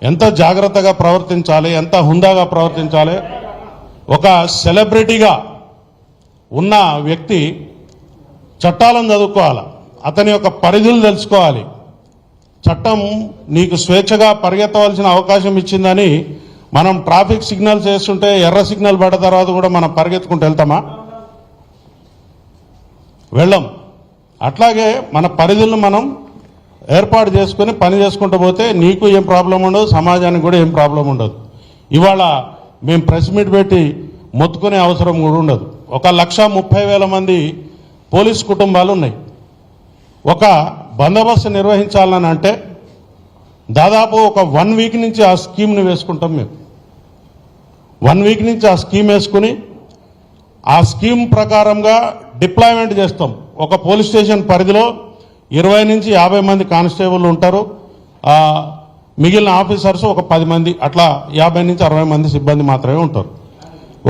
ఎంత జాగ్రత్తగా ప్రవర్తించాలి, ఎంత హుందాగా ప్రవర్తించాలి. ఒక సెలబ్రిటీగా ఉన్న వ్యక్తి చట్టాలను చదువుకోవాలి, అతని యొక్క పరిధులు తెలుసుకోవాలి. చట్టం నీకు స్వేచ్ఛగా పరిగెత్తవలసిన అవకాశం ఇచ్చిందని మనం ట్రాఫిక్ సిగ్నల్స్ వేస్తుంటే ఎర్ర సిగ్నల్ పడ్డ తర్వాత కూడా మనం పరిగెత్తుకుంటూ వెళ్తామా? వెళ్ళం. అట్లాగే మన పరిధులను మనం ఏర్పాటు చేసుకుని పని చేసుకుంటూ పోతే నీకు ఏం ప్రాబ్లం ఉండదు, సమాజానికి కూడా ఏం ప్రాబ్లం ఉండదు. ఇవాళ మేము ప్రెస్ మీట్ పెట్టి మొత్తుకునే అవసరం కూడా ఉండదు. 1,30,000 మంది పోలీస్ కుటుంబాలు ఉన్నాయి. ఒక బందోబస్తు నిర్వహించాలని అంటే దాదాపు ఒక 1 వీక్ నుంచి ఆ స్కీమ్ని వేసుకుంటాం. మేము 1 వీక్ నుంచి ఆ స్కీమ్ వేసుకుని ఆ స్కీమ్ ప్రకారంగా డిప్లాయ్మెంట్ చేస్తాం. ఒక పోలీస్ స్టేషన్ పరిధిలో 20 నుంచి 50 మంది కానిస్టేబుల్ ఉంటారు. మిగిలిన ఆఫీసర్స్ ఒక 10 మంది, అట్లా 50 నుంచి 60 మంది సిబ్బంది మాత్రమే ఉంటారు.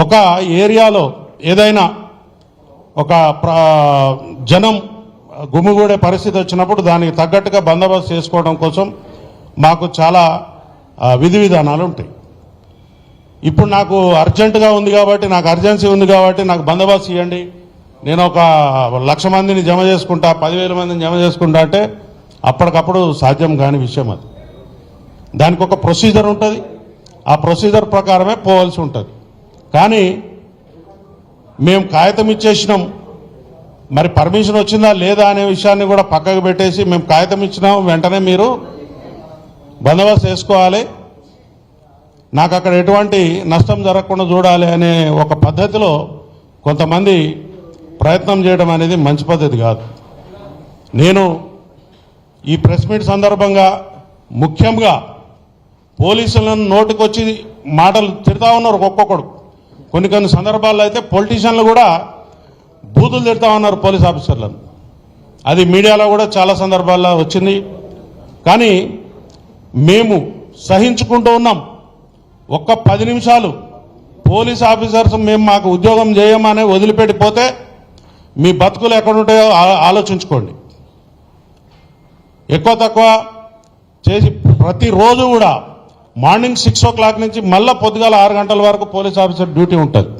ఒక ఏరియాలో ఏదైనా ఒక జనం గుమిగూడే పరిస్థితి వచ్చినప్పుడు దానికి తగ్గట్టుగా బందోబస్తు చేసుకోవడం కోసం మాకు చాలా విధి విధానాలు ఉంటాయి. ఇప్పుడు నాకు అర్జెంటుగా ఉంది కాబట్టి, నాకు అర్జెన్సీ ఉంది కాబట్టి నాకు బందోబస్తు ఇవ్వండి, నేను ఒక 1,00,000 మందిని జమ చేసుకుంటా, 10,000 మందిని జమ చేసుకుంటా అంటే అప్పటికప్పుడు సాధ్యం కాని విషయం అది. దానికి ఒక ప్రొసీజర్ ఉంటుంది, ఆ ప్రొసీజర్ ప్రకారమే పోవాల్సి ఉంటుంది. కానీ మేము కాగితం ఇచ్చేసినాం, మరి పర్మిషన్ వచ్చిందా లేదా అనే విషయాన్ని కూడా పక్కకు పెట్టేసి మేము కాగితం ఇచ్చినాం, వెంటనే మీరు బందోబస్తు వేసుకోవాలి, నాకు అక్కడ ఎటువంటి నష్టం జరగకుండా చూడాలి అనే ఒక పద్ధతిలో కొంతమంది ప్రయత్నం చేయడం అనేది మంచి పద్ధతి కాదు. నేను ఈ ప్రెస్ మీట్ సందర్భంగా ముఖ్యంగా పోలీసులను నోటికొచ్చి మాటలు తిడతా ఉన్నారు ఒక్కొక్కడు. కొన్ని సందర్భాల్లో అయితే పొలిటీషియన్లు కూడా బూతులు తిడతా ఉన్నారు పోలీస్ ఆఫీసర్లను. అది మీడియాలో కూడా చాలా సందర్భాల్లో వచ్చింది. కానీ మేము సహించుకుంటూ ఉన్నాం. ఒక్క 10 నిమిషాలు పోలీస్ ఆఫీసర్స్ మేము మాకు ఉద్యోగం చేయమని వదిలిపెట్టిపోతే మీ బతుకులు ఎక్కడుంటాయో ఆలోచించుకోండి. ఎక్కువ తక్కువ చేసి ప్రతిరోజు కూడా మార్నింగ్ 6 o'clock నుంచి మళ్ళీ పొద్దుగాల 6 గంటల వరకు పోలీస్ ఆఫీసర్ డ్యూటీ ఉంటుంది.